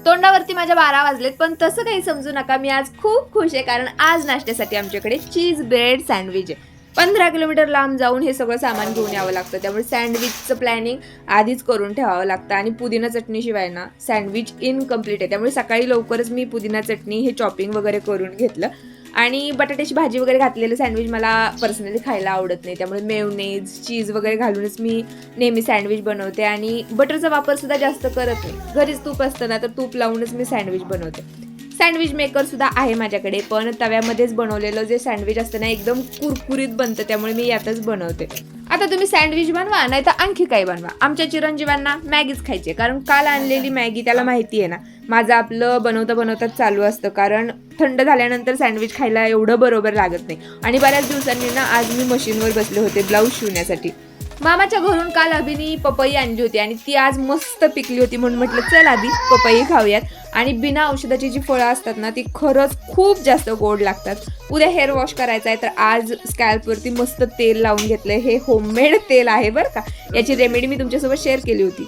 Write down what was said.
तोंडावरती माझ्या 12 वाजलेत, पण तसं काही समजू नका. मी आज खूप खुश आहे, कारण आज नाश्त्यासाठी आमच्याकडे चीज ब्रेड सँडविच आहे. 15 किलोमीटर लांब जाऊन हे सगळं सामान घेऊन यावं लागतं. त्यामुळे सँडविचचं प्लॅनिंग आधीच करून ठेवावं लागतं आणि पुदिना चटणीशिवाय ना सँडविच इनकम्प्लीट आहे. त्यामुळे सकाळी लवकरच मी पुदिना चटणी हे चॉपिंग वगैरे करून घेतलं. आणि बटाट्याची भाजी वगैरे घातलेलं सँडविच मला पर्सनली खायला आवडत नाही. त्यामुळे मेयोनेज, चीज वगैरे घालूनच मी नेहमी सँडविच बनवते आणि बटरचा वापरसुद्धा जास्त करत नाही. घरीच तूप असतं ना, तर तूप लावूनच मी सँडविच बनवते. सँडविच मेकरसुद्धा आहे माझ्याकडे, पण तव्यामध्येच बनवलेलं जे सँडविच असतं ना, एकदम कुरकुरीत बनतं. त्यामुळे मी यातच बनवते. आता तुम्ही सँडविच बनवा, नाही तर आणखी काही बनवा. आमच्या चिरंजीवांना मॅगीच खायची, कारण काल आणलेली मॅगी त्याला माहिती आहे ना, माझं आपलं बनवताच चालू असतं. कारण थंड झाल्यानंतर सँडविच खायला एवढं बरोबर लागत नाही. आणि बऱ्याच दिवसांनी ना आज मी मशीनवर बसले होते ब्लाऊज शिवण्यासाठी. मामाच्या घरून काल अभिनी पपई आणली होती आणि ती आज मस्त पिकली होती, म्हणून म्हटलं चल आधी पपई खाऊयात. आणि बिना औषधाची जी फळं असतात ना, ती खरंच खूप जास्त गोड लागतात. उद्या हेअर वॉश करायचा आहे, तर आज स्कॅल्पवरती मस्त तेल लावून घेतलंय. हे होममेड तेल आहे बरं का. याची रेमेडी मी तुमच्यासोबत शेअर केली होती.